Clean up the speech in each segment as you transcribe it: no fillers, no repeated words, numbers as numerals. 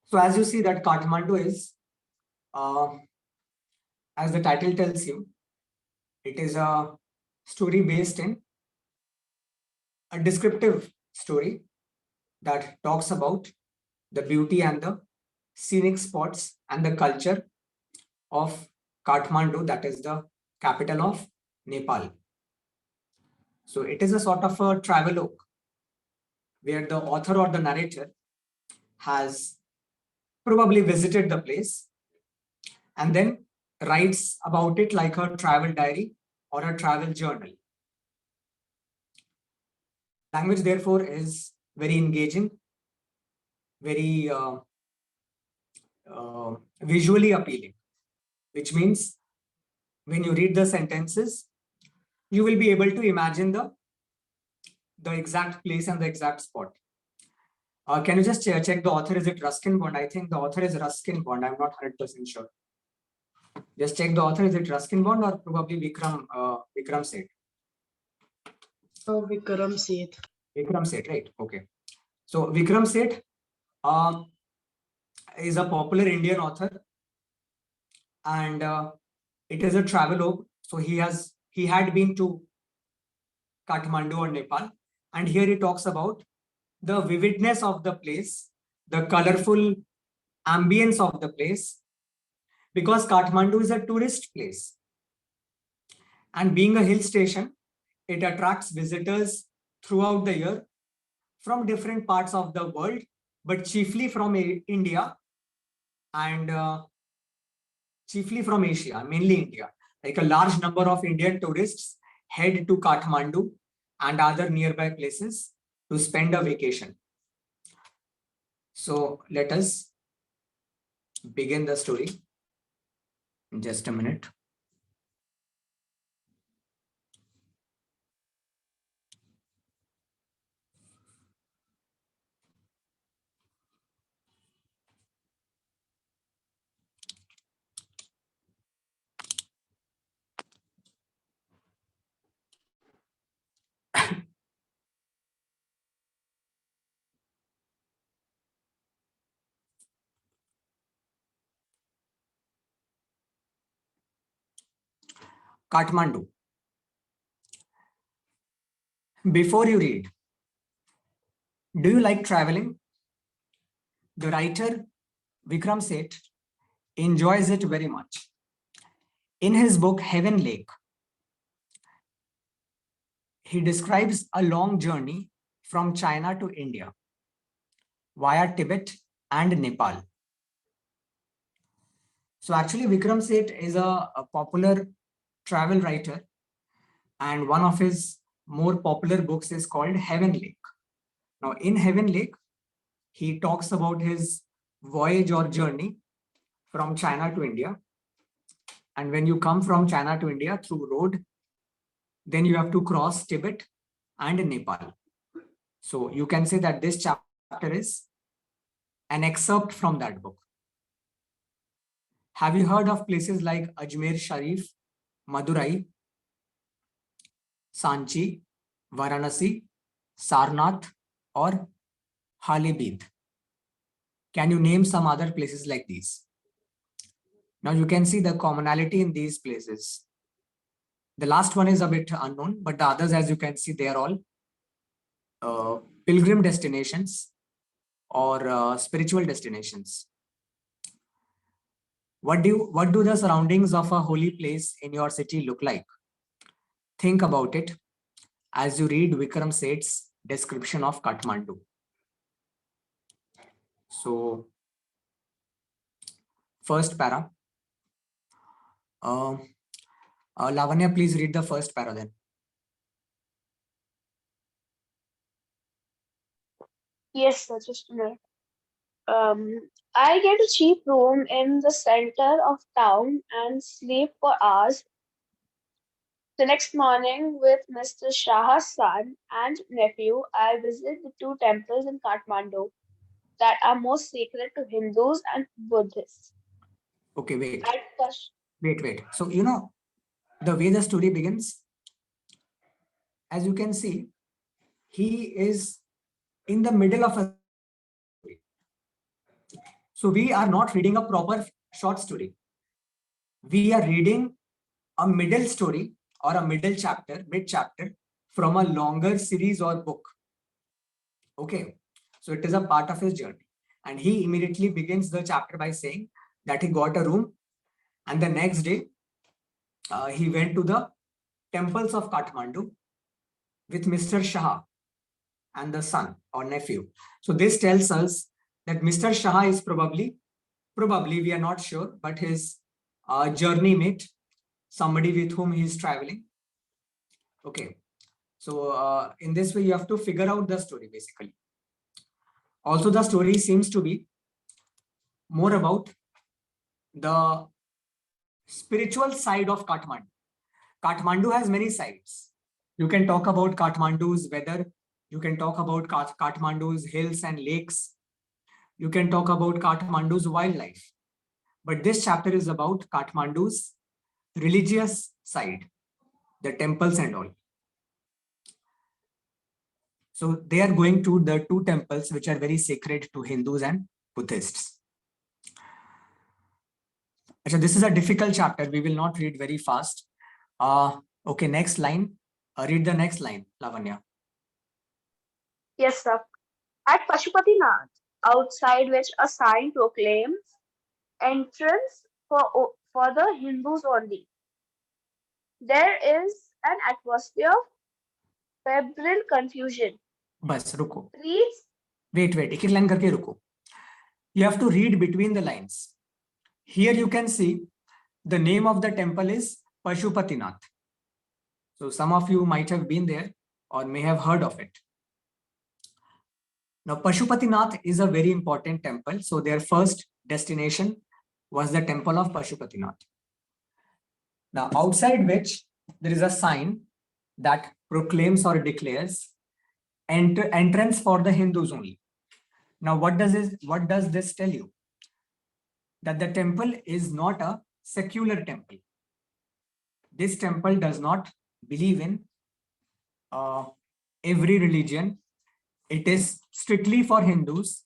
So as you see that Kathmandu is, as the title tells you, it is a story based in a descriptive story that talks about the beauty and the scenic spots and the culture of Kathmandu, that is the capital of Nepal. So it is a sort of a travelogue where the author or the narrator has probably visited the place and then writes about it like a travel diary or a travel journal. Language, therefore, is very engaging, very visually appealing, which means when you read the sentences, you will be able to imagine the exact place and the exact spot. Can you just check the author? Is it Ruskin Bond? I think the author is Ruskin Bond. I'm not 100% sure. Just check the author. Is it Ruskin Bond or probably Vikram Seth? Oh, Vikram Seth. Vikram Seth, right? Okay. So Vikram Seth is a popular Indian author, and it is a travelogue. So he had been to Kathmandu or Nepal, and here he talks about the vividness of the place, the colorful ambience of the place, because Kathmandu is a tourist place. And being a hill station, it attracts visitors throughout the year from different parts of the world, but chiefly from India and chiefly from Asia, mainly India. Like a large number of Indian tourists head to Kathmandu and other nearby places to spend a vacation. So let us begin the story in just a minute. Kathmandu. Before you read, do you like traveling? The writer Vikram Seth enjoys it very much. In his book Heaven Lake, he describes a long journey from China to India via Tibet and Nepal. So actually Vikram Seth is a popular travel writer, and one of his more popular books is called Heaven Lake. Now in Heaven Lake, he talks about his voyage or journey from China to India. And when you come from China to India through road, then you have to cross Tibet and Nepal. So you can say that this chapter is an excerpt from that book. Have you heard of places like Ajmer Sharif, Madurai, Sanchi, Varanasi, Sarnath, or Halibid? Can you name some other places like these? Now you can see the commonality in these places. The last one is a bit unknown, but the others, as you can see, they are all pilgrim destinations or spiritual destinations. What do the surroundings of a holy place in your city look like? Think about it as you read Vikram Seth's description of Kathmandu. So, first para. Lavanya, please read the first para then. Yes, sir, just a minute. I get a cheap room in the center of town and sleep for hours. The next morning, with Mr. Shah's son and nephew, I visit the two temples in Kathmandu that are most sacred to Hindus and Buddhists. Okay, wait. At first, Wait. So, the way the story begins, as you can see, he is in the middle of a story. So we are not reading a proper short story. We are reading a middle story or a middle chapter, mid chapter from a longer series or book. Okay, so it is a part of his journey. And he immediately begins the chapter by saying that he got a room, and the next day he went to the temples of Kathmandu with Mr. Shah and the son or nephew. So this tells us that Mr. Shah is probably we are not sure, but his journey mate, somebody with whom he is traveling. Okay, so in this way you have to figure out the story basically. Also, the story seems to be more about the spiritual side of Kathmandu. Kathmandu has many sides. You can talk about Kathmandu's weather. You can talk about Kathmandu's hills and lakes. You can talk about Kathmandu's wildlife. But this chapter is about Kathmandu's religious side, the temples and all. So they are going to the two temples which are very sacred to Hindus and Buddhists. So this is a difficult chapter. We will not read very fast. Okay, next line. Read the next line, Lavanya. Yes, sir. At Pashupatinath, outside which a sign proclaims entrance for the Hindus only. There is an atmosphere of febrile confusion. बस रुको. Please. Wait. एक एक line करके रुको. You have to read between the lines. Here you can see the name of the temple is Pashupatinath. So some of you might have been there or may have heard of it. Now Pashupatinath is a very important temple. So their first destination was the temple of Pashupatinath. Now outside which there is a sign that proclaims or declares entrance for the Hindus only. Now what does this tell you? That the temple is not a secular temple. This temple does not believe in every religion. It is strictly for Hindus,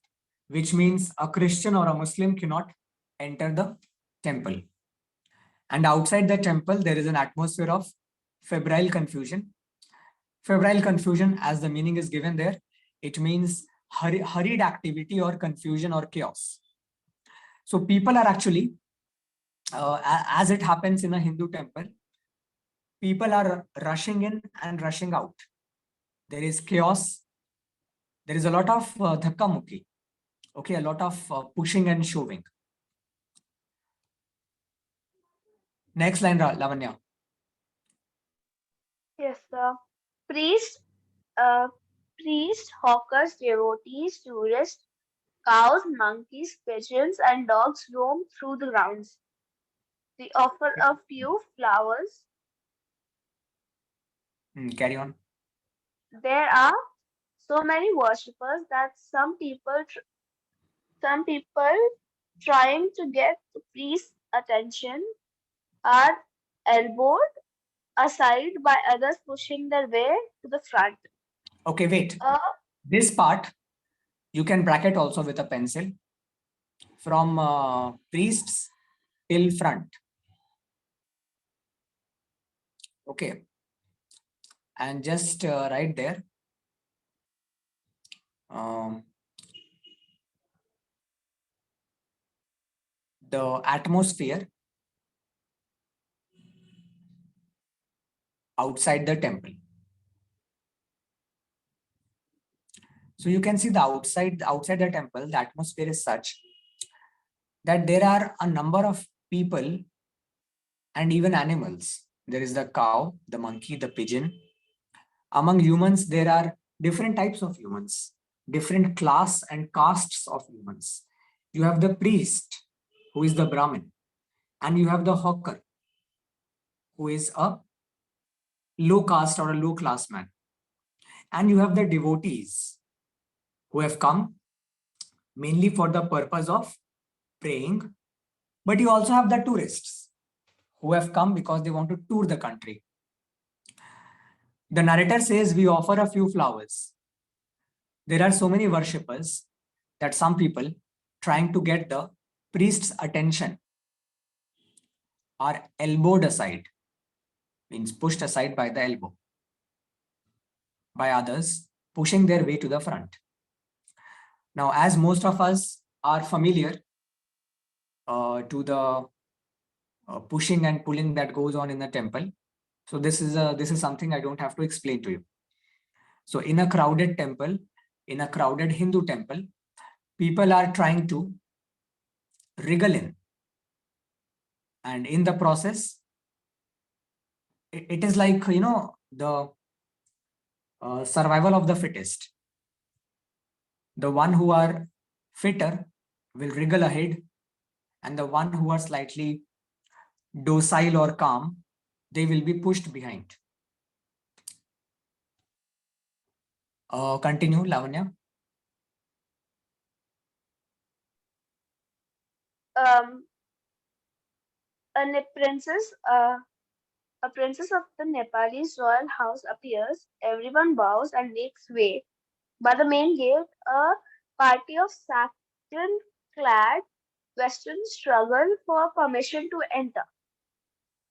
which means a Christian or a Muslim cannot enter the temple. And outside the temple, there is an atmosphere of febrile confusion. Febrile confusion, as the meaning is given there, it means hurried activity or confusion or chaos. So people are actually, as it happens in a Hindu temple, people are rushing in and rushing out. There is chaos. There is a lot of dhakka mukki. Okay, a lot of pushing and shoving. Next line, Lavanya. Yes, sir. Priests, hawkers, devotees, tourists, cows, monkeys, pigeons, and dogs roam through the grounds. They offer a few flowers. Carry on. There are so many worshippers that some people trying to get the priest's attention are elbowed aside by others pushing their way to the front. Okay, wait. This part, you can bracket also with a pencil. From priests till front. Okay. And just right there. The atmosphere outside the temple. So you can see the outside the temple, the atmosphere is such that there are a number of people and even animals. There is the cow, the monkey, the pigeon. Among humans, there are different types of humans, different class and castes of humans. You have the priest, who is the Brahmin, and you have the hawker, who is a low caste or a low class man. And you have the devotees, who have come mainly for the purpose of praying. But you also have the tourists, who have come because they want to tour the country. The narrator says we offer a few flowers. There are so many worshippers that some people trying to get the priest's attention are elbowed aside, means pushed aside by the elbow, by others pushing their way to the front. Now, as most of us are familiar to the pushing and pulling that goes on in the temple, so this is something I don't have to explain to you. So in a crowded temple, in a crowded Hindu temple, people are trying to wriggle in, and in the process, it is like, you know, the survival of the fittest. The one who are fitter will wriggle ahead, and the one who are slightly docile or calm, they will be pushed behind. Continue, Lavanya. Um, a princess of the Nepalese royal house appears. Everyone bows and makes way. By the main gate, a party of saffron-clad Westerns struggle for permission to enter.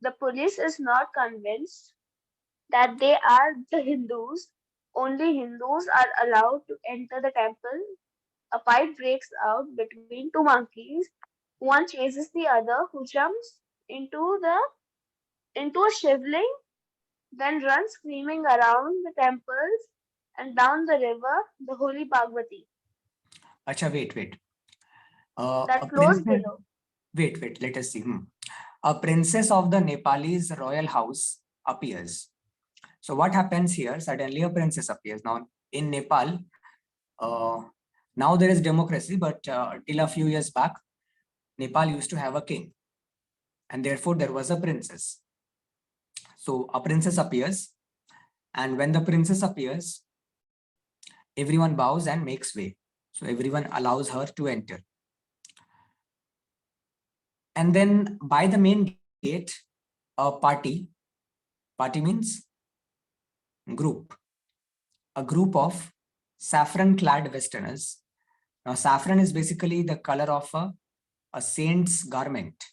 The police is not convinced that they are the Hindus. Only Hindus are allowed to enter the temple. A fight breaks out between two monkeys. One chases the other, who jumps into a shivling, then runs screaming around the temples and down the river, the holy Bhagwati, Acha, wait. that A flows princess. below. Wait. Let us see. A princess of the Nepalese royal house appears. So what happens here? Suddenly, a princess appears. Now in Nepal, now there is democracy, but till a few years back, Nepal used to have a king, and therefore there was a princess. So a princess appears, and when the princess appears, everyone bows and makes way. So everyone allows her to enter. And then by the main gate, a party means group, a group of saffron-clad Westerners. Now, saffron is basically the color of a saint's garment.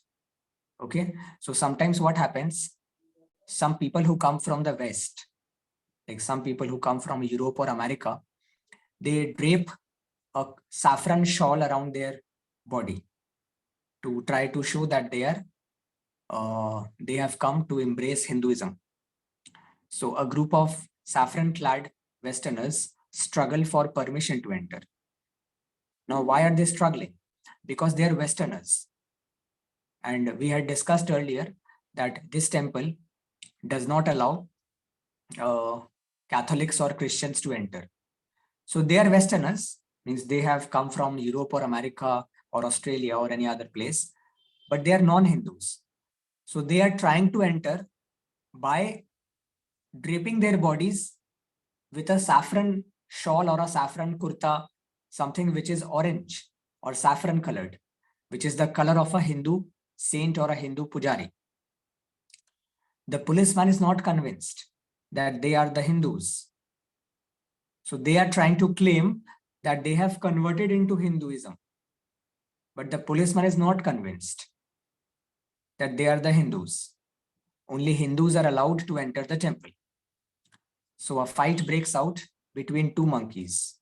Okay, so sometimes what happens, some people who come from the West, like some people who come from Europe or America, they drape a saffron shawl around their body to try to show that they have come to embrace Hinduism. So a group of saffron-clad Westerners struggle for permission to enter. Now, why are they struggling? Because they are Westerners. And we had discussed earlier that this temple does not allow Catholics or Christians to enter. So they are Westerners, means they have come from Europe or America or Australia or any other place, but they are non-Hindus. So they are trying to enter by draping their bodies with a saffron shawl or a saffron kurta, something which is orange or saffron colored, which is the color of a Hindu saint or a Hindu pujari. The policeman is not convinced that they are the Hindus. So they are trying to claim that they have converted into Hinduism. But the policeman is not convinced that they are the Hindus. Only Hindus are allowed to enter the temple. So a fight breaks out between two monkeys.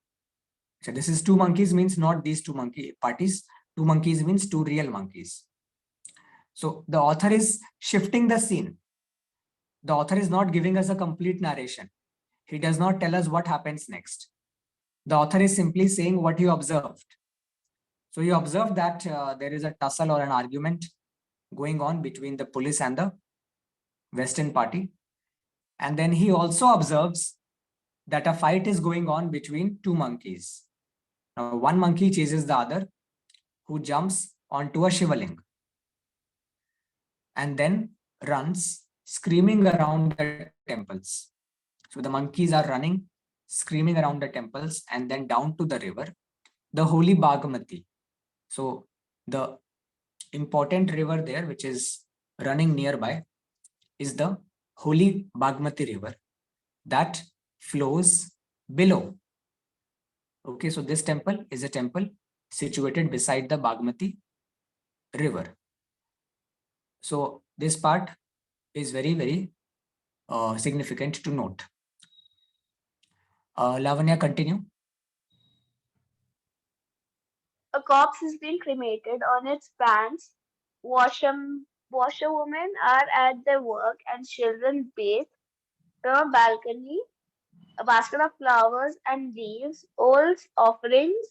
So this is two monkeys means not these two monkey parties. Two monkeys means two real monkeys. So the author is shifting the scene. The author is not giving us a complete narration. He does not tell us what happens next. The author is simply saying what he observed. So you observe that there is a tussle or an argument going on between the police and the Western party. And then he also observes that a fight is going on between two monkeys. Now, one monkey chases the other, who jumps onto a shivaling and then runs screaming around the temples. So the monkeys are running, screaming around the temples and then down to the river, the holy Bhagmati. So the important river there, which is running nearby, is the holy Bhagmati river that flows below. Okay, so this temple is a temple situated beside the Bagmati river. So this part is very, very significant to note. Lavanya, continue. A corpse is being cremated on its banks. Washerwomen are at their work and children bathe from a balcony. A basket of flowers and leaves, old offerings,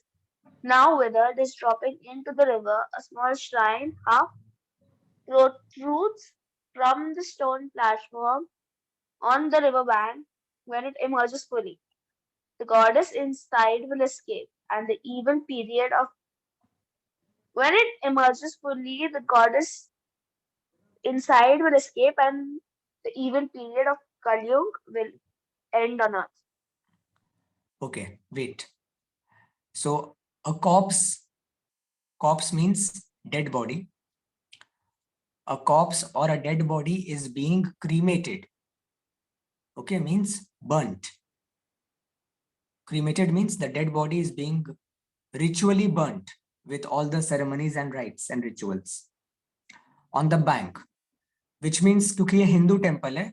now withered, is dropping into the river. A small shrine half protrudes from the stone platform on the river bank when it emerges fully. The goddess inside will escape, and the evil period of when it emerges fully, the goddess inside will escape, and the evil period of Kalyug will end on earth. Okay, wait. So a corpse means dead body. A corpse or a dead body is being cremated. Okay, means burnt. Cremated means the dead body is being ritually burnt with all the ceremonies and rites and rituals on the bank, which means क्योंकि ये Hindu temple है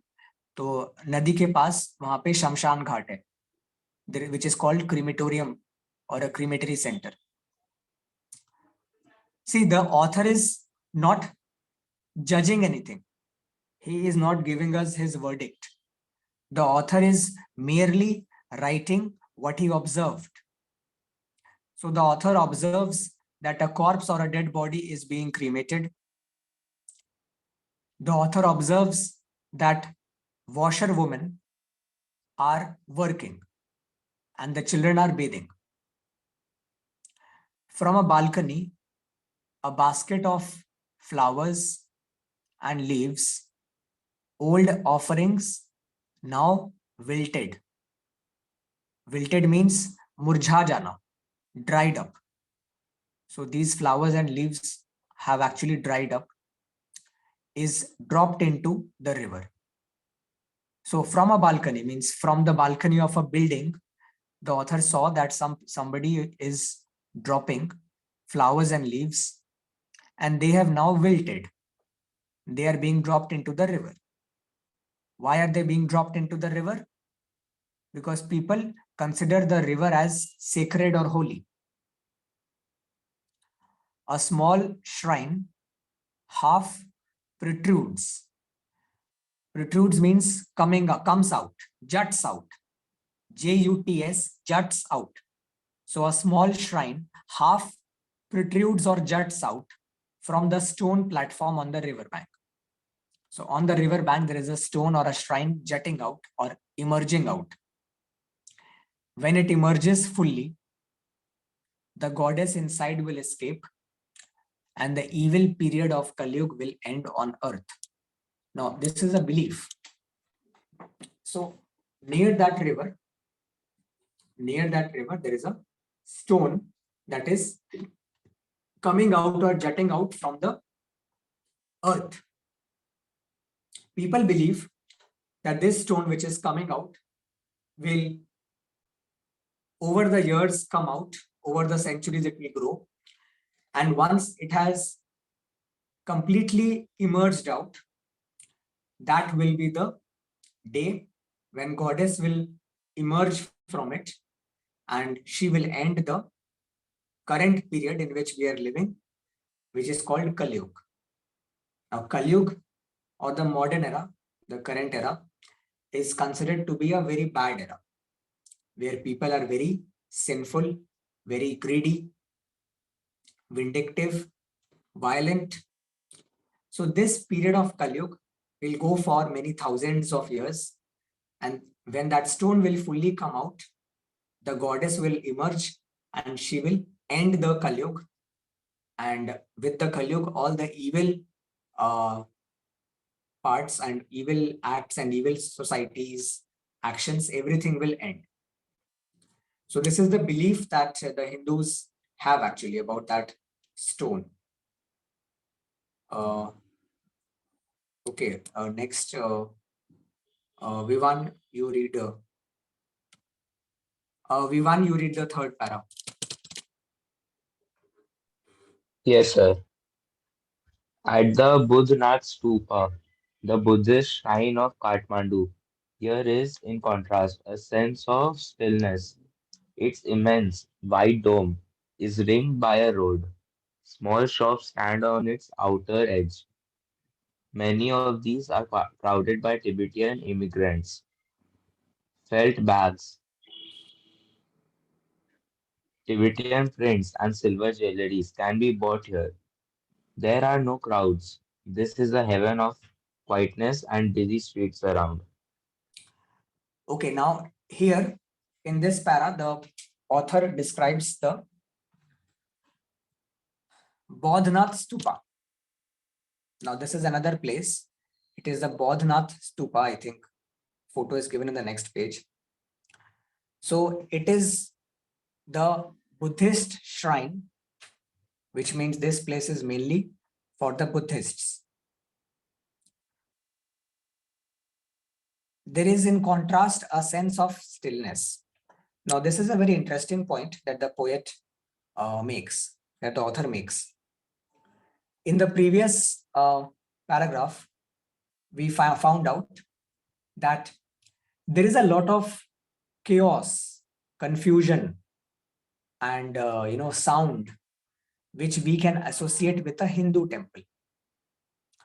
तो नदी के पास वहां पे शमशान घाट है, which is called crematorium or a crematory center. See, the author is not judging anything. He is not giving us his verdict. The author is merely writing what he observed. So the author observes that a corpse or a dead body is being cremated. The author observes that washerwomen are working and the children are bathing. From a balcony, a basket of flowers and leaves, old offerings, now wilted. Wilted means murjha jana, dried up. So these flowers and leaves have actually dried up, is dropped into the river. So from a balcony means from the balcony of a building, the author saw that somebody is dropping flowers and leaves and they have now wilted. They are being dropped into the river. Why are they being dropped into the river? Because people consider the river as sacred or holy. A small shrine half protrudes. Protrudes means comes out, juts out. Juts, juts out. So a small shrine half protrudes or juts out from the stone platform on the river bank. So on the river bank, there is a stone or a shrine jutting out or emerging out. When it emerges fully, the goddess inside will escape and the evil period of Kalyug will end on earth. Now, this is a belief. So near that river, there is a stone that is coming out or jutting out from the earth. People believe that this stone which is coming out will over the years come out, over the centuries it will grow. And once it has completely emerged out, that will be the day when goddess will emerge from it and she will end the current period in which we are living, which is called Kalyug. Now, Kalyug or the modern era, the current era, is considered to be a very bad era, where people are very sinful, very greedy, vindictive, violent. So this period of Kalyug will go for many thousands of years. And when that stone will fully come out, the goddess will emerge and she will end the Kalyug. And with the Kalyug, all the evil parts and evil acts and evil societies, actions, everything will end. So this is the belief that the Hindus have actually about that stone. Okay, next, Vivan, you read. Vivan, you read the third para. Yes, sir. At the Budhnath Stupa, the Buddhist shrine of Kathmandu, here is, in contrast, a sense of stillness. Its immense, white dome is ringed by a road. Small shops stand on its outer edge. Many of these are crowded by Tibetan immigrants. Felt bags, Tibetan prints, and silver jewelries can be bought here. There are no crowds. This is a heaven of quietness and busy streets around. Okay, now here in this para, the author describes the Bodhnath Stupa. Now, this is another place. It is the Bodhnath Stupa, I think. Photo is given in the next page. So it is the Buddhist shrine, which means this place is mainly for the Buddhists. There is, in contrast, a sense of stillness. Now, this is a very interesting point that the poet makes, that the author makes. In the previous paragraph, we found out that there is a lot of chaos, confusion, and sound which we can associate with a Hindu temple.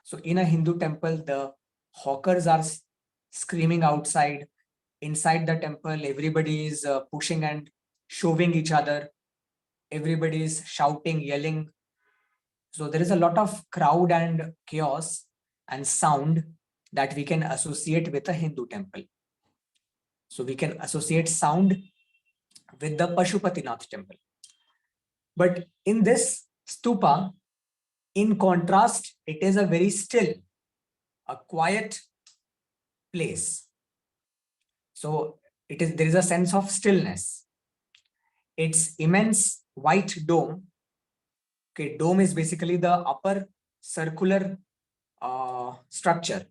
So in a Hindu temple, the hawkers are screaming outside. Inside the temple, everybody is pushing and shoving each other. Everybody is shouting, yelling. So there is a lot of crowd and chaos and sound that we can associate with a Hindu temple. So we can associate sound with the Pashupatinath temple. But in this stupa, in contrast, it is a very still, a quiet place. So there is a sense of stillness. Its immense white dome. Okay, dome is basically the upper circular structure,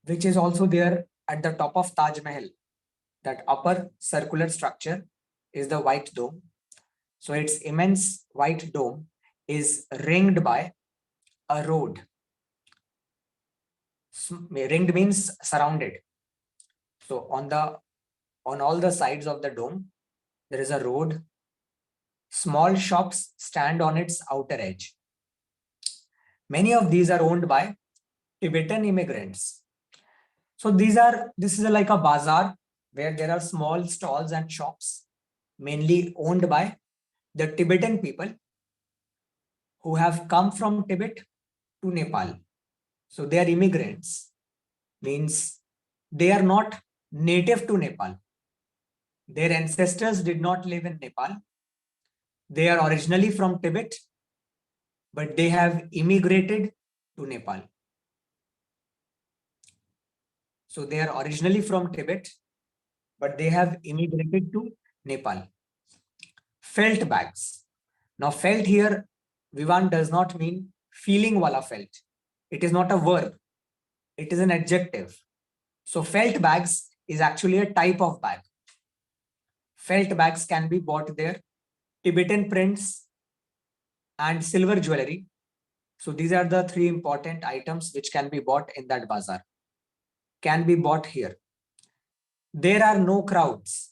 which is also there at the top of Taj Mahal. That upper circular structure is the white dome. So its immense white dome is ringed by a road. Ringed means surrounded. So on all the sides of the dome, there is a road. Small shops stand on its outer edge. Many of these are owned by Tibetan immigrants. So this is like a bazaar where there are small stalls and shops, mainly owned by the Tibetan people who have come from Tibet to Nepal. So they are immigrants, means they are not native to Nepal. Their ancestors did not live in Nepal. They are originally from Tibet, but they have immigrated to Nepal. So they are originally from Tibet, but they have immigrated to Nepal. Felt bags. Now, felt here, Vivan, does not mean feeling wala felt. It is not a verb. It is an adjective. So felt bags is actually a type of bag. Felt bags can be bought there. Tibetan prints and silver jewelry. So these are the three important items which can be bought in that bazaar. Can be bought here. There are no crowds.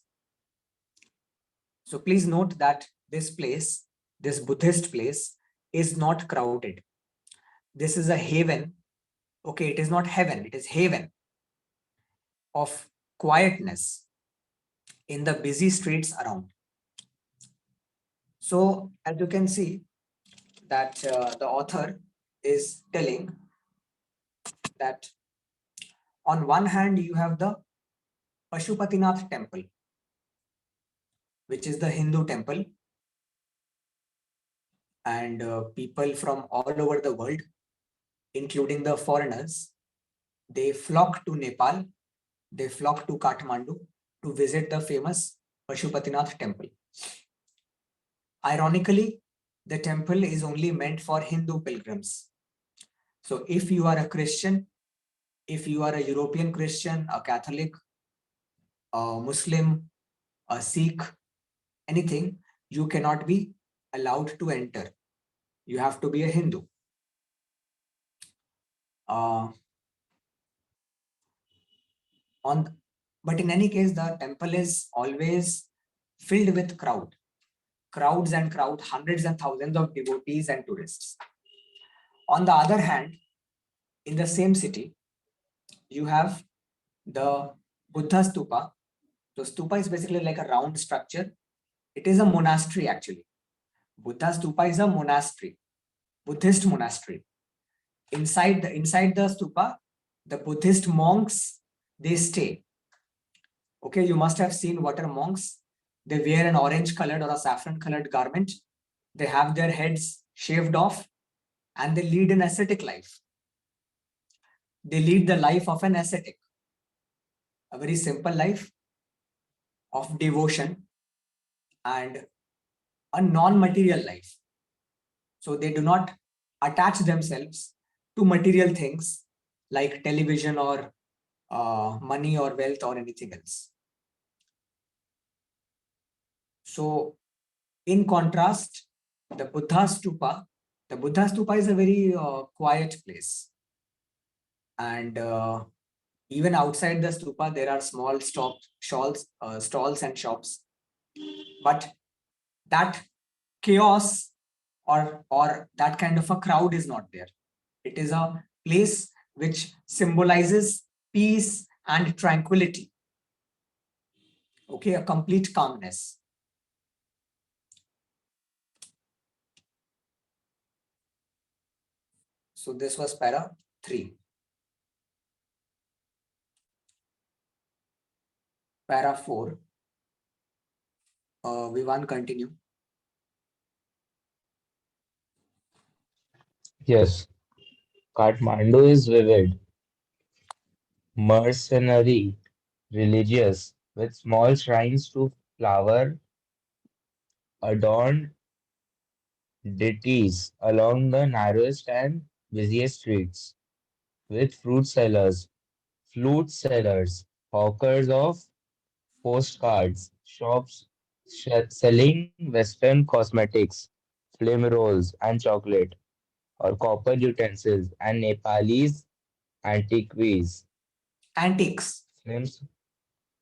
So please note that this place, this Buddhist place, is not crowded. This is a haven. Okay, it is not heaven, it is haven of quietness in the busy streets around. So as you can see that the author is telling that on one hand you have the Pashupatinath temple, which is the Hindu temple, and people from all over the world, including the foreigners, they flock to Nepal, they flock to Kathmandu to visit the famous Pashupatinath temple. Ironically, the temple is only meant for Hindu pilgrims. So if you are a Christian, if you are a European Christian, a Catholic, a Muslim, a Sikh, anything, you cannot be allowed to enter. you have to be a Hindu. But in any case, the temple is always filled with crowds and hundreds and thousands of devotees and tourists. On the other hand, in the same city, you have the Buddha stupa. So stupa is basically like a round structure. It is a monastery actually. Buddha stupa is a monastery, Buddhist monastery. Inside the stupa, the Buddhist monks, they stay. Okay, you must have seen what are monks. They wear an orange colored or a saffron colored garment. They have their heads shaved off and they lead an ascetic life. They lead the life of an ascetic, a very simple life of devotion and a non-material life. So they do not attach themselves to material things like television or money or wealth or anything else. So in contrast, the Buddha stupa is a very quiet place. And even outside the stupa, there are small stalls and shops. But that chaos or that kind of a crowd is not there. It is a place which symbolizes peace and tranquility. Okay, a complete calmness. So this was para 3. Para 4. We want continue. Yes, Kathmandu is vivid, mercenary, religious, with small shrines to flower adorned deities along the narrowest and busiest streets, with flute sellers, hawkers of postcards, shops selling Western cosmetics, flame rolls and chocolate, or copper utensils and Nepalese antiquities. Antiques. Flames?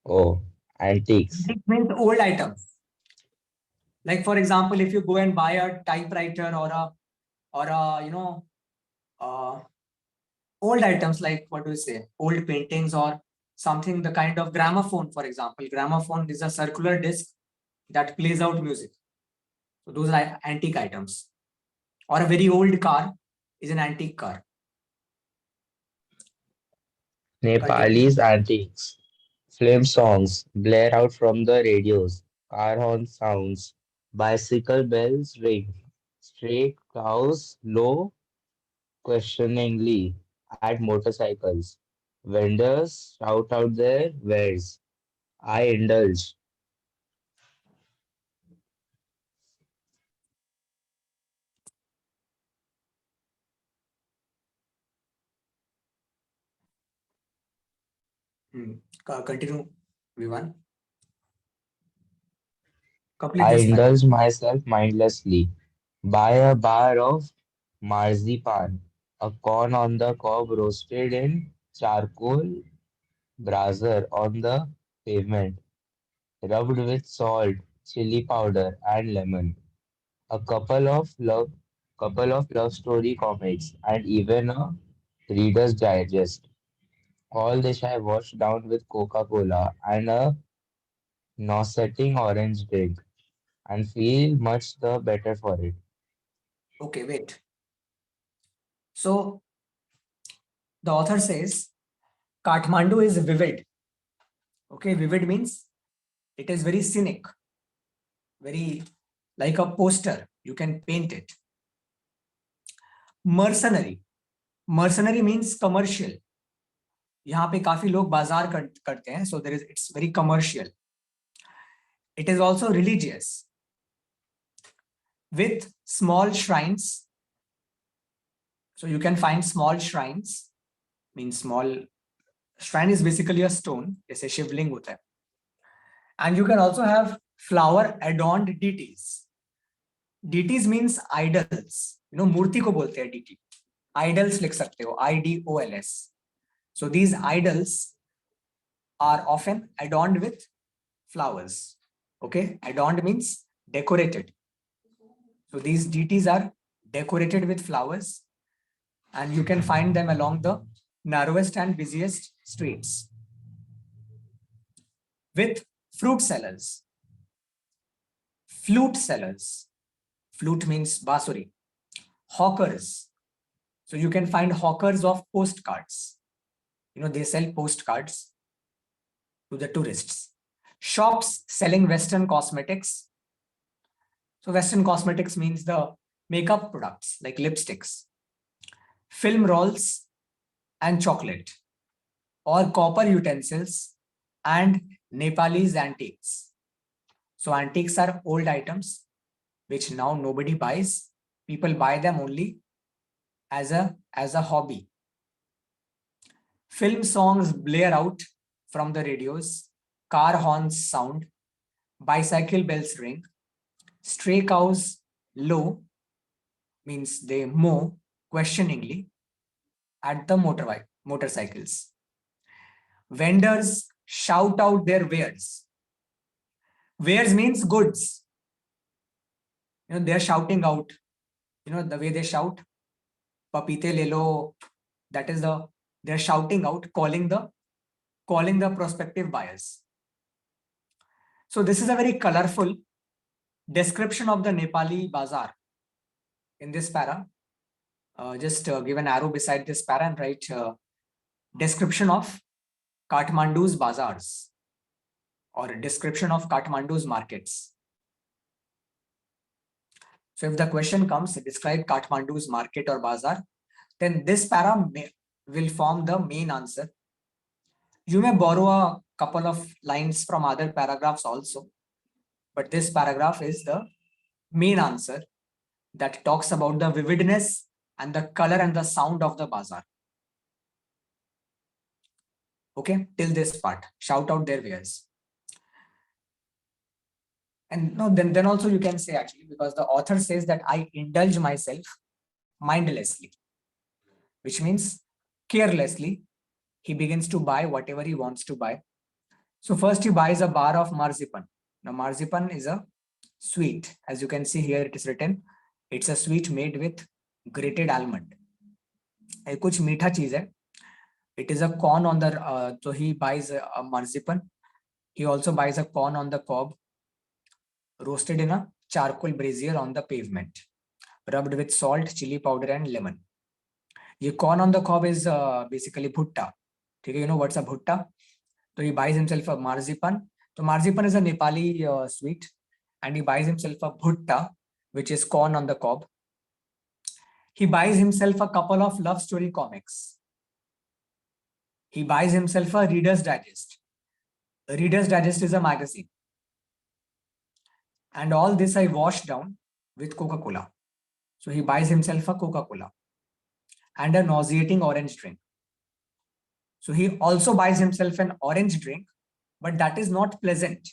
Oh, antiques. Antique means old items. Like for example, if you go and buy a typewriter or a old items like what do we say, old paintings or something, the kind of gramophone, for example. Gramophone is a circular disc that plays out music. So those are antique items. Or a very old car is an antique car. Continue. Nepalese antiques. Flame songs blare out from the radios. Car horn sounds. Bicycle bells ring. Stray cows low questioningly at motorcycles. Vendors shout out their wares. I indulge. Continue, Vivan. Complete I this para. indulge myself mindlessly. Buy a bar of marzipan, a corn on the cob roasted in charcoal brazier on the pavement, rubbed with salt, chili powder, and lemon. A couple of love story comics, and even a Reader's Digest. All this I washed down with Coca-Cola and a nauseating orange drink, and feel much the better for it. Okay, wait. So the author says Kathmandu is vivid. Okay, vivid means it is very scenic, very like a poster. You can paint it. Mercenary. Mercenary means commercial. यहाँ पे काफी लोग बाजार करते हैं. So it's very commercial. It is also religious with small shrines. So you can find small shrines. Means small shrine is basically a stone. जैसे शिवलिंग होता है. And you can also have flower adorned deities. Deities means idols. मूर्ति को बोलते हैं deity. Idols लिख सकते हो, IDOLS. So these idols are often adorned with flowers. Okay, adorned means decorated. So these deities are decorated with flowers, and you can find them along the narrowest and busiest streets. With fruit sellers, flute sellers. Flute means basuri. Hawkers. So you can find hawkers of postcards. They sell postcards to the tourists. Shops selling Western cosmetics. So Western cosmetics means the makeup products like lipsticks, film rolls, and chocolate, or copper utensils and Nepalese antiques. So antiques are old items which now nobody buys. People buy them only as a hobby. Film songs blare out from the radios, car horns sound, bicycle bells ring, stray cows low, means they mow questioningly at the motorcycles. Vendors shout out their wares. Wares means goods. They're shouting out. The way they shout, papite le lo. That is they're shouting out, calling the prospective buyers. So this is a very colorful description of the Nepali bazaar in this para. Just give an arrow beside this para and write description of Kathmandu's bazaars or a description of Kathmandu's markets. So if the question comes, describe Kathmandu's market or bazaar, then this para will form the main answer. You may borrow a couple of lines from other paragraphs also, but this paragraph is the main answer that talks about the vividness and the color and the sound of the bazaar. Okay, till this part, shout out their wares. And no, then also you can say, actually, because the author says that I indulge myself mindlessly, which means carelessly he begins to buy whatever he wants to buy. So first he buys a bar of marzipan. Now marzipan is a sweet. As you can see here, it is written, it's a sweet made with grated almond. ये कुछ मीठा चीज है. It is a corn on the, so he buys a marzipan. He also buys a corn on the cob, roasted in a charcoal brazier on the pavement, rubbed with salt, chili powder, and lemon. ये corn on the cob is basically bhutta. ठीक है, you know what's a bhutta? So he buys himself a marzipan. So marzipan is a Nepali sweet, and he buys himself a bhutta, which is corn on the cob. He buys himself a couple of love story comics. He buys himself a Reader's Digest. The Reader's Digest is a magazine. And all this I wash down with Coca-Cola. So he buys himself a Coca-Cola and a nauseating orange drink. So he also buys himself an orange drink, but that is not pleasant.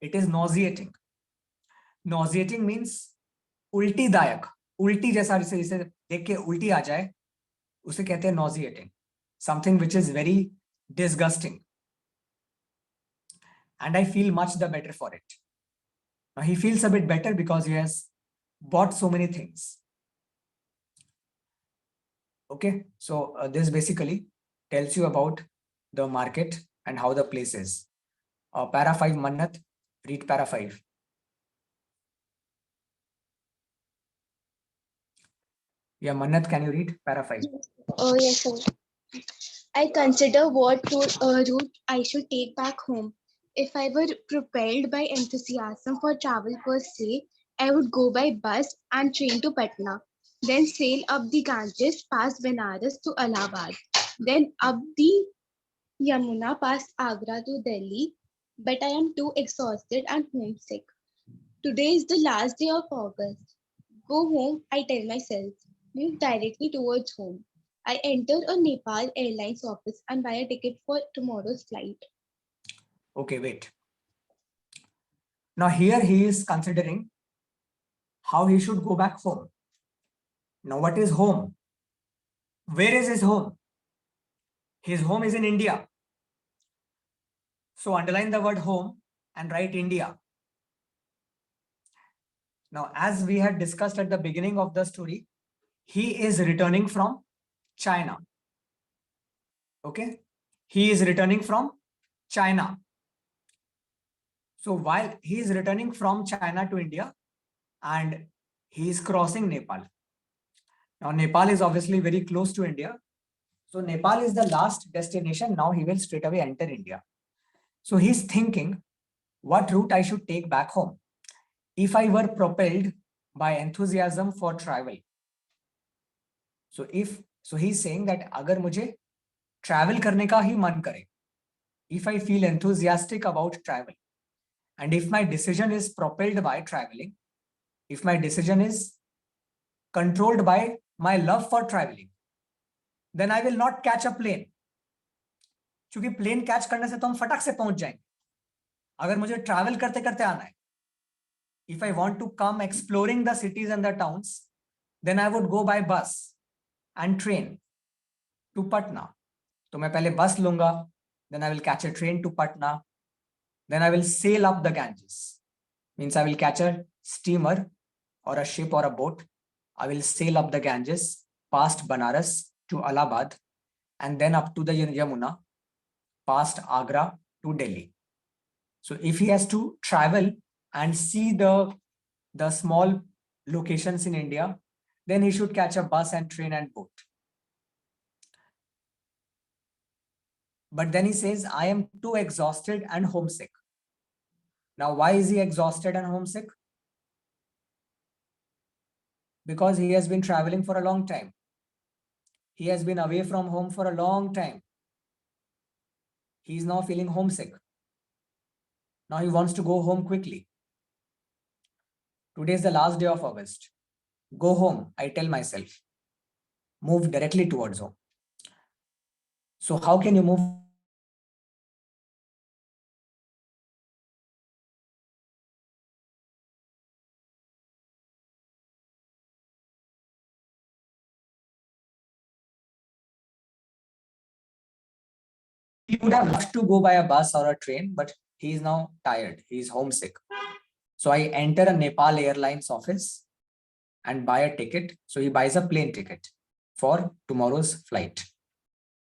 It is nauseating. Nauseating means ulti dayak. Ulti जैसा जिसे देख के उल्टी आ जाए, उसे कहते हैं nauseating. Something which is very disgusting. And I feel much the better for it. Now he feels a bit better because he has bought so many things. Okay, so this basically tells you about the market and how the place is. Para 5, Mannat, read para 5. Yeah, Mannat, can you read para 5? Oh, yes, sir. I consider what route I should take back home. If I were propelled by enthusiasm for travel per se, I would go by bus and train to Patna, then sail up the Ganges past Benares to Allahabad, then up the Yamuna past Agra to Delhi. But I am too exhausted and homesick. Today is the last day of August. Go home, I tell myself. Move directly towards home. I enter a Nepal Airlines office and buy a ticket for tomorrow's flight. Okay, wait. Now here he is considering how he should go back home. Now, what is home? Where is his home? His home is in India. So underline the word home and write India. Now, as we had discussed at the beginning of the story, he is returning from China. Okay. He is returning from China. So while he is returning from China to India and he is crossing Nepal. Now, Nepal is obviously very close to India. So Nepal is the last destination. Now he will straight away enter India. So he's thinking what route I should take back home. If I were propelled by enthusiasm for travel. So he's saying that agar mujhe travel karne ka hi man kare, if I feel enthusiastic about travel, and if my decision is propelled by traveling, if my decision is controlled by my love for traveling, then I will not catch a plane. क्योंकि plane catch करने से तो हम फटाक से पहुंच जाएंगे. अगर मुझे ट्रैवल करते करते आना है, if I want to come exploring the cities and the towns, then I would go by bus and train to Patna. तो मैं पहले बस लूंगा, then I will catch a train to Patna, then I will sail up the Ganges. Means I will catch a steamer or a ship or a boat. I will sail up the Ganges past Banaras to Allahabad and then up to the Yamuna, past Agra to Delhi. So if he has to travel and see the small locations in India, then he should catch a bus and train and boat. But then he says, I am too exhausted and homesick. Now, why is he exhausted and homesick? Because he has been traveling for a long time. He has been away from home for a long time. He is now feeling homesick. Now he wants to go home quickly. Today is the last day of August. Go home, I tell myself. Move directly towards home. So how can you move? He would have loved to go by a bus or a train, but he is now tired. He is homesick. So I enter a Nepal Airlines office and buy a ticket. So he buys a plane ticket for tomorrow's flight.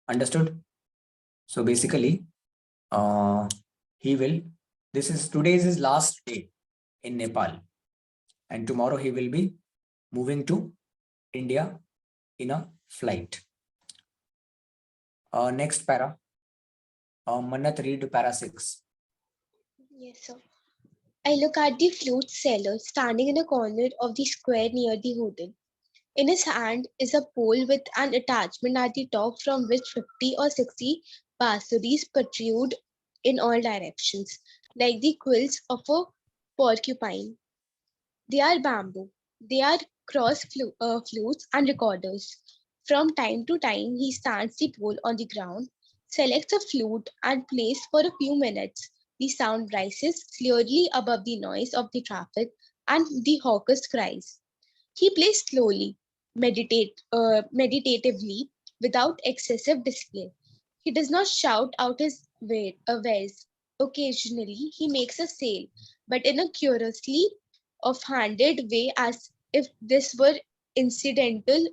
Understood? So basically, today is his last day in Nepal. And tomorrow he will be moving to India in a flight. Next para. Manat, read para 6. Yes, sir. I look at the flute seller standing in a corner of the square near the hotel. In his hand is a pole with an attachment at the top from which 50 or 60 basuris protrude in all directions, like the quills of a porcupine. They are bamboo. They are flutes and recorders. From time to time, he stands the pole on the ground, selects a flute, and plays for a few minutes. The sound rises clearly above the noise of the traffic and the hawker's cries. He plays slowly, meditatively, without excessive display. He does not shout out his wares. Occasionally, he makes a sale, but in a curiously off-handed way, as if this were incidental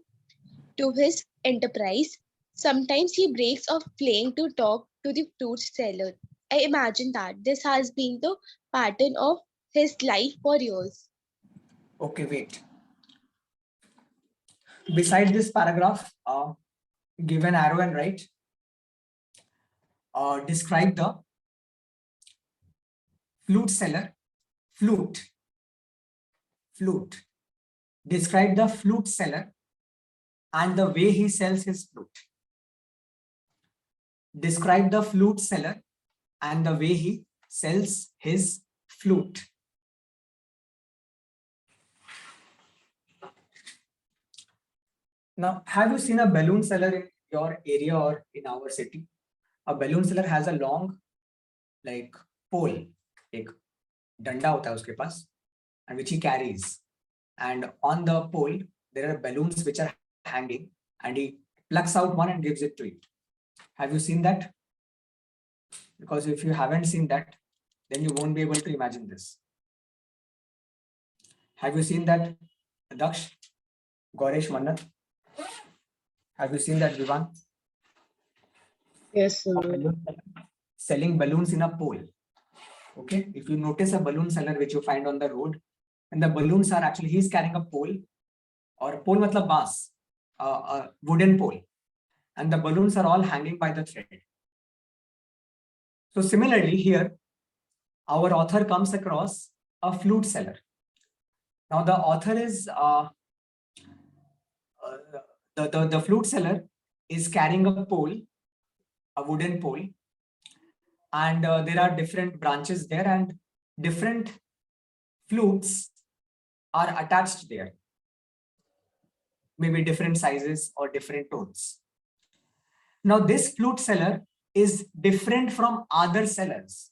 to his enterprise. Sometimes he breaks off playing to talk to the fruit seller. I imagine that this has been the pattern of his life for years. Okay, wait. Beside this paragraph, give an arrow and write. Describe the flute seller. Flute. Describe the flute seller and the way he sells his flute. Describe the flute seller and the way he sells his flute. Now, have you seen a balloon seller in your area or in our city? A balloon seller has a long, like, pole, एक डंडा होता है उसके पास, and which he carries. And on the pole, there are balloons which are hanging, and he plucks out one and gives it to you. Have you seen that? Because if you haven't seen that, then you won't be able to imagine this. Have you seen that, Daksh, Goresh, Mannat? Have you seen that, Vivan? Yes, A sir. balloon seller selling balloons in a pole. Okay, if you notice a balloon seller which you find on the road, and the balloons are actually, he's carrying a pole, or pole matlab baas, a wooden pole, and the balloons are all hanging by the thread. So similarly here, our author comes across a flute seller. Now the author is the flute seller is carrying a pole, a wooden pole, and there are different branches there, and different flutes are attached there, maybe different sizes or different tones. Now this flute seller is different from other sellers.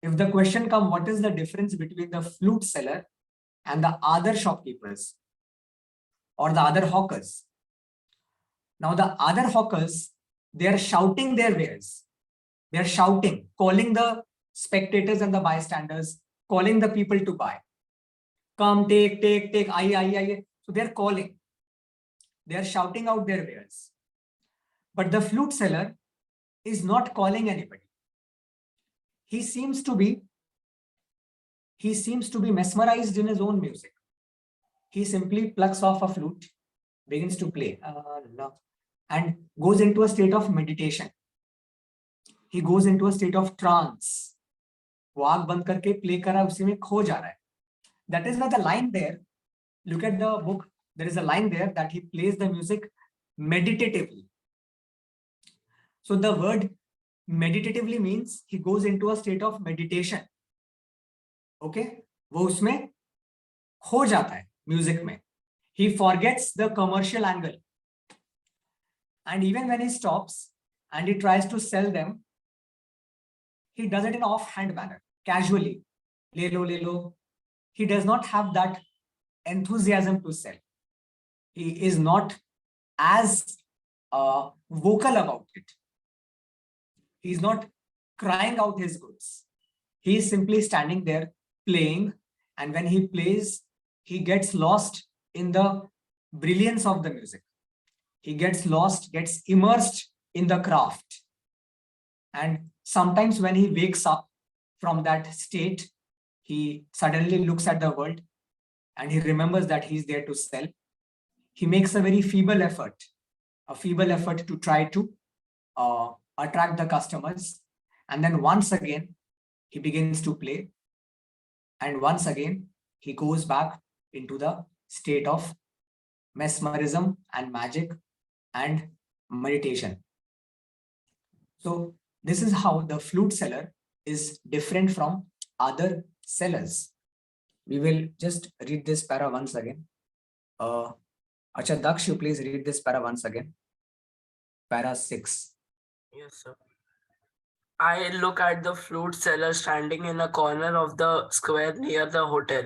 If the question comes, what is the difference between the flute seller and the other shopkeepers or the other hawkers? Now the other hawkers, they are shouting their wares. They are shouting, calling the spectators and the bystanders, calling the people to buy. Come, take, aye. So they are calling. They are shouting out their wares. But the flute seller is not calling anybody. He seems to be mesmerized in his own music. He simply plucks off a flute, begins to play, and goes into a state of meditation. He goes into a state of trance. वो आंख बंद करके play कर रहा है, उसी में खो जा रहा है. That is why the line there, look at the book, there is a line there that he plays the music meditatively. So the word meditatively means he goes into a state of meditation. Okay, वो उसमें खो जाता है music में. He forgets the commercial angle. And even when he stops and he tries to sell them, he does it in offhand manner, casually. Le lo. He does not have that enthusiasm to sell. He is not as vocal about it. He is not crying out his goods. He is simply standing there playing, and when he plays, he gets lost in the brilliance of the music. He gets lost, gets immersed in the craft. And sometimes when he wakes up from that state, he suddenly looks at the world and he remembers that he's there to sell. He makes a very feeble effort to try to attract the customers. And then once again, he begins to play. And once again, he goes back into the state of mesmerism and magic and meditation. So this is how the flute seller is different from other sellers. We will just read this para once again. Acha, Daksh, you please read this para once again. Para 6. Yes, sir. I look at the flute seller standing in a corner of the square near the hotel.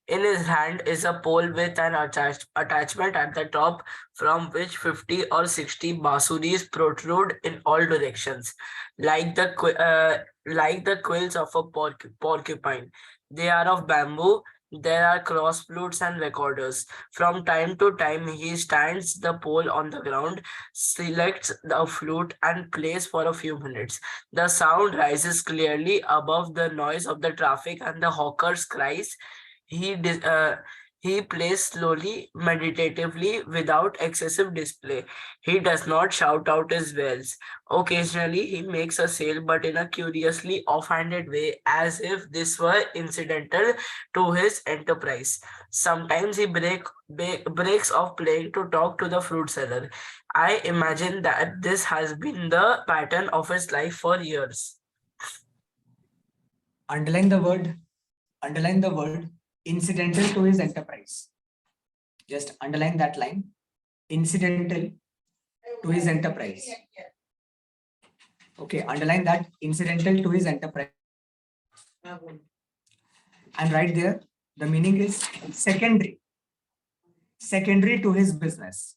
In his hand is a pole with an attachment at the top from which 50 or 60 basuris protrude in all directions, like the quills of a porcupine. They are of bamboo. There are cross flutes and recorders. From time to time, he stands the pole on the ground, selects the flute, and plays for a few minutes. The sound rises clearly above the noise of the traffic and the hawker's cries. He plays slowly, meditatively, without excessive display. He does not shout out his wares. Occasionally, he makes a sale, but in a curiously offhanded way, as if this were incidental to his enterprise. Sometimes he breaks off playing to talk to the fruit seller. I imagine that this has been the pattern of his life for years. Underline the word incidental to his enterprise. Just underline that line, incidental to his enterprise. Okay, underline that, incidental to his enterprise. And right there, the meaning is secondary. secondary to his business.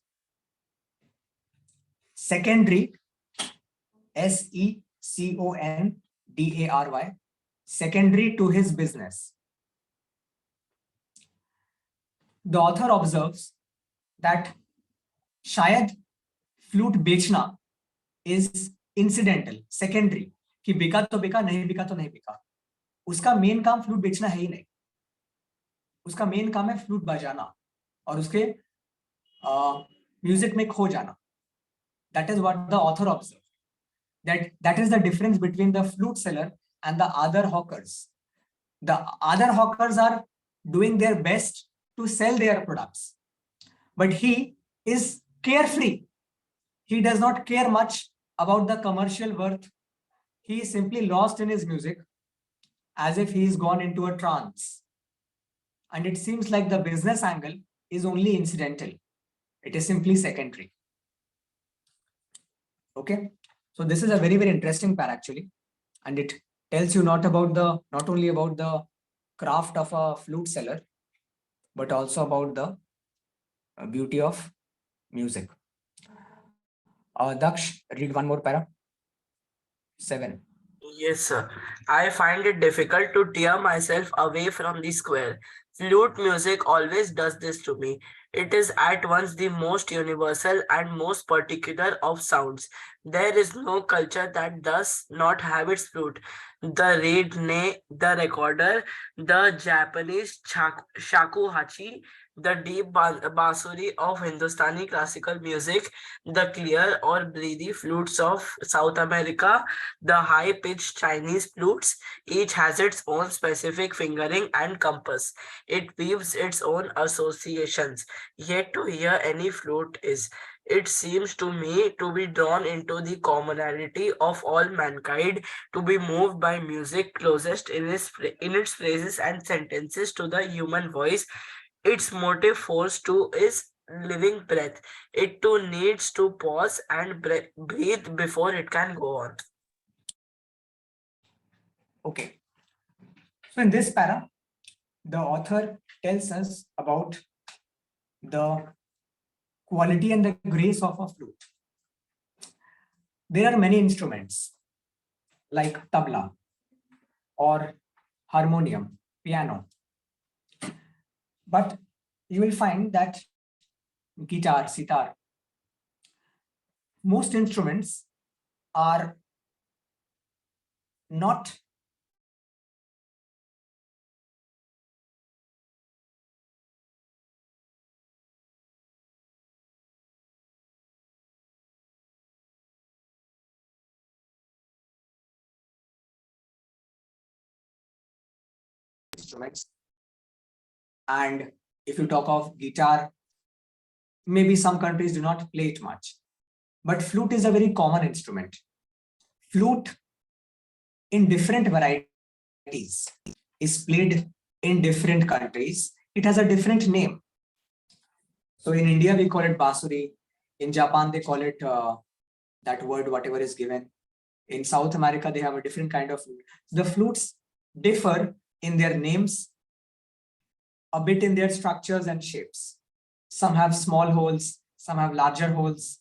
Secondary, secondary, secondary to his business. The author observes that शायद flute बेचना is incidental, secondary, कि बिका तो बिका, नहीं बिका तो नहीं बिका. उसका मेन काम फ्लूट बेचना है ही नहीं. उसका मेन काम है फ्लूट बजाना और उसके म्यूजिक में खो जाना. That is what the author observed. That is the difference between the flute seller and the other hawkers. The other hawkers are doing their best to sell their products, but he is carefree. He does not care much about the commercial worth. He is simply lost in his music, as if he is gone into a trance. And it seems like the business angle is only incidental. It is simply secondary. Okay, so this is a very, very interesting pair actually, and it tells you not only about the craft of a flute seller, but also about the beauty of music. Daksh, read one more para. 7. Yes, sir. I find it difficult to tear myself away from the square. Flute music always does this to me. It is at once the most universal and most particular of sounds. There is no culture that does not have its flute. The reed, nay, the recorder, the Japanese shakuhachi, the deep bansuri of Hindustani classical music, the clear or breathy flutes of South America, the high-pitched Chinese flutes. Each has its own specific fingering and compass. It weaves its own associations. Yet to hear any flute is, it seems to me, to be drawn into the commonality of all mankind, to be moved by music closest in its phrases and sentences to the human voice. Its motive force too is living breath. It too needs to pause and breathe before it can go on. Okay, so in this para, the author tells us about the quality and the grace of a flute. There are many instruments like tabla or harmonium, piano, but you will find that guitar, sitar, most instruments are not instruments. And if you talk of guitar, maybe some countries do not play it much, but flute is a very common instrument. Flute in different varieties is played in different countries. It has a different name. So in India, we call it basuri. In Japan, they call it that word, whatever is given. In South America, they have a different kind of flute. The flutes differ in their names, a bit in their structures and shapes. Some have small holes, some have larger holes,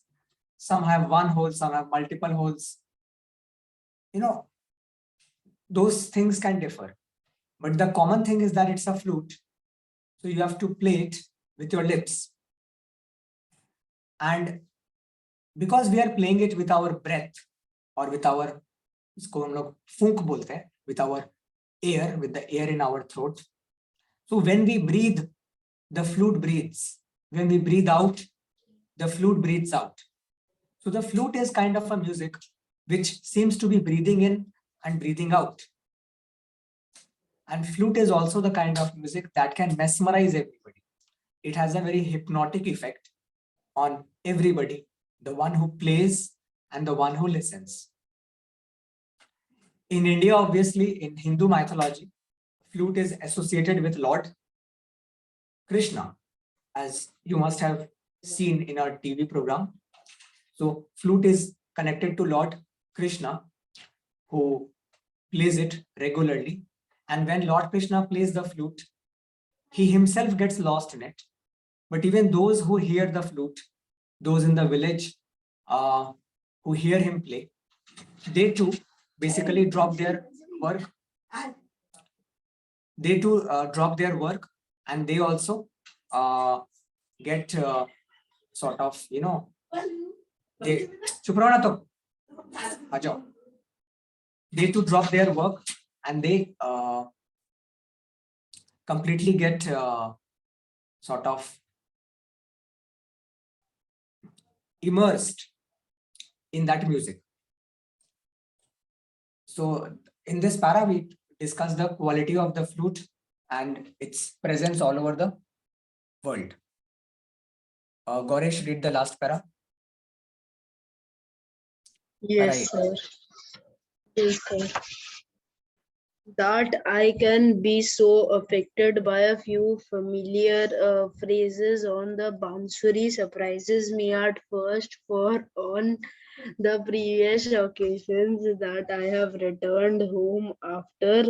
some have one hole, some have multiple holes. You know, those things can differ. But the common thing is that it's a flute. So you have to play it with your lips. And because we are playing it with our breath or with our, इसको हम लोग फूंक बोलते हैं, with our air, with the air in our throat. So when we breathe, the flute breathes. When we breathe out, the flute breathes out. So the flute is kind of a music which seems to be breathing in and breathing out. And flute is also the kind of music that can mesmerize everybody. It has a very hypnotic effect on everybody, the one who plays and the one who listens. In India, obviously, in Hindu mythology, flute is associated with Lord Krishna, as you must have seen in our TV program. So flute is connected to Lord Krishna, who plays it regularly. And when Lord Krishna plays the flute, he himself gets lost in it. But even those who hear the flute, those in the village who hear him play, they too basically drop their work. They too drop their work, and they also get sort of, they चुप रहो ना तुम, आ जाओ. They too drop their work, and they completely get sort of immersed in that music. So in this para, we discuss the quality of the flute and its presence all over the world. Goresh, read the last para. Yes, sir. Yes, sir. That I can be so affected by a few familiar phrases on the Bansuri surprises me at first, for on the previous occasions that I have returned home after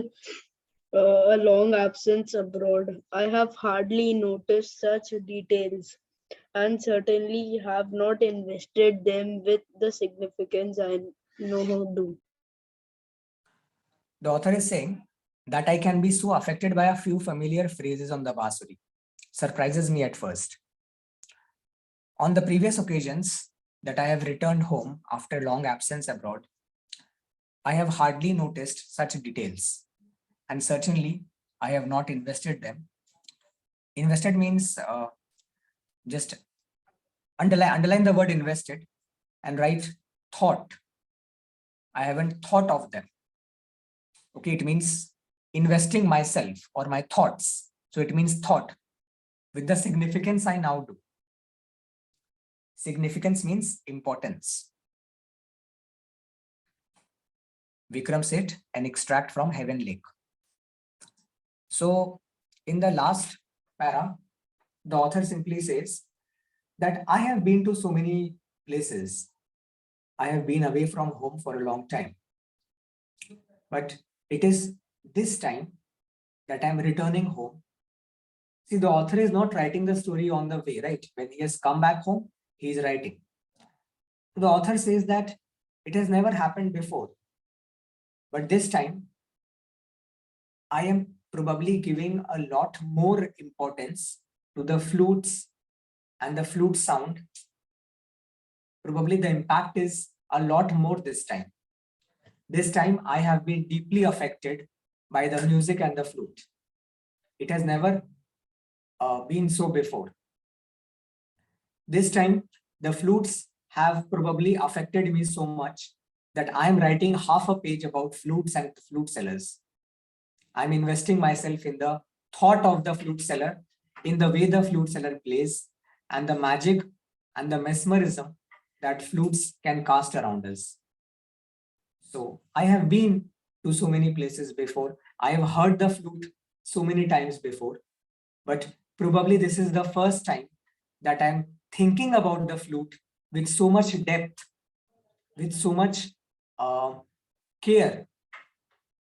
a long absence abroad, I have hardly noticed such details and certainly have not invested them with the significance I know how to. The author is saying that I can be so affected by a few familiar phrases on the Basuri. Surprises me at first. On the previous occasions that I have returned home after long absence abroad, I have hardly noticed such details, and certainly I have not invested them. Invested means just underline the word invested and write thought. I haven't thought of them. Okay, it means investing myself or my thoughts. So it means thought with the significance I now do. Significance means importance. Vikram said, an extract from Heaven Lake. So in the last para, the author simply says that I have been to so many places. I have been away from home for a long time. But it is this time that I'm returning home. See, the author is not writing the story on the way, right? When he has come back home, he is writing. The author says that it has never happened before. But this time, I am probably giving a lot more importance to the flutes and the flute sound. Probably the impact is a lot more this time. This time, I have been deeply affected by the music and the flute. It has never been so before. This time, the flutes have probably affected me so much that I am writing half a page about flutes and flute sellers. I'm investing myself in the thought of the flute seller, in the way the flute seller plays, and the magic and the mesmerism that flutes can cast around us. So I have been to so many places before. I have heard the flute so many times before, but probably this is the first time that I'm thinking about the flute with so much depth, with so much care,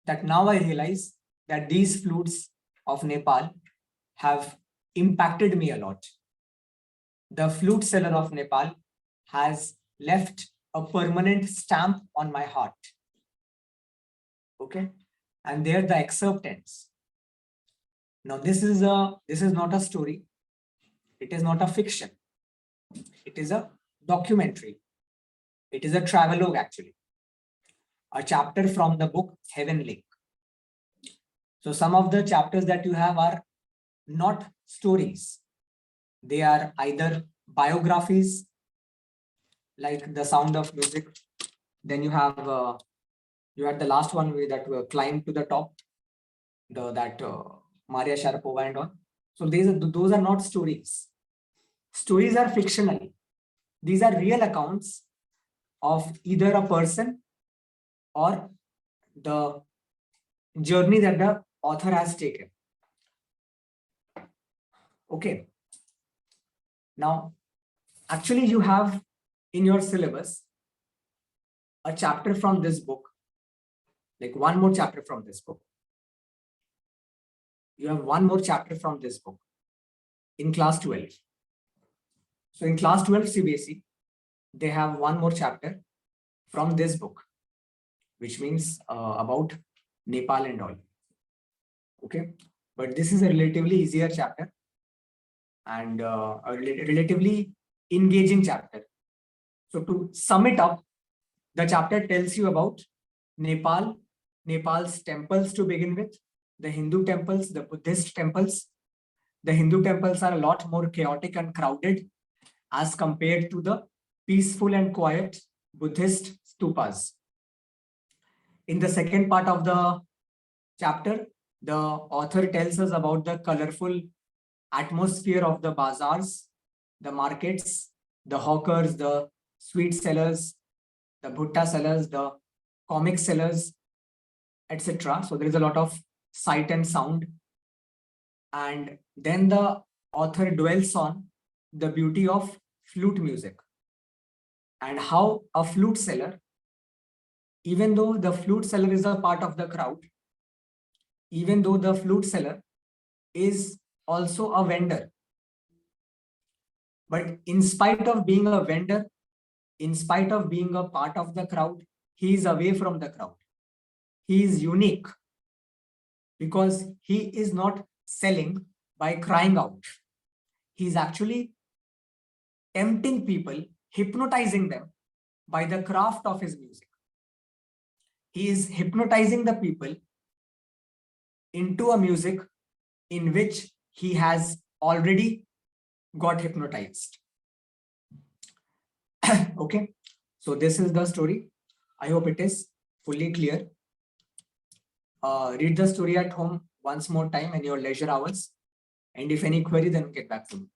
that now I realize that these flutes of Nepal have impacted me a lot. The flute seller of Nepal has left a permanent stamp on my heart. Okay, and there the excerpt ends. Now this is not a story. It is not a fiction. It is a documentary. It is a travelogue actually. A chapter from the book Heaven Lake. So some of the chapters that you have are not stories. They are either biographies, like The Sound of Music. Then you had the last one that climbed to the top, that Maria Sharapova and all. So those are not stories. Stories are fictional. These are real accounts of either a person or the journey that the author has taken. Okay. Now, actually, you have in your syllabus a chapter from this book, like one more chapter from this book. You have one more chapter from this book in class 12. So in class 12 CBSE, they have one more chapter from this book, which means about Nepal and all. Okay, but this is a relatively easier chapter and relatively engaging chapter. So to sum it up, the chapter tells you about Nepal, Nepal's temples to begin with, the Hindu temples, the Buddhist temples. The Hindu temples are a lot more chaotic and crowded as compared to the peaceful and quiet Buddhist stupas. In the second part of the chapter, the author tells us about the colorful atmosphere of the bazaars, the markets, the hawkers, the sweet sellers, the bhutta sellers, the comic sellers, etc. So there is a lot of sight and sound. And then the author dwells on the beauty of flute music and how a flute seller, even though the flute seller is a part of the crowd, even though the flute seller is also a vendor, but in spite of being a vendor, in spite of being a part of the crowd, he is away from the crowd. He is unique because he is not selling by crying out. He is actually tempting people, hypnotizing them by the craft of his music. He is hypnotizing the people into a music in which he has already got hypnotized. Okay, so this is the story. I hope it is fully clear. Read the story at home once more time in your leisure hours. And if any query, then get back to me.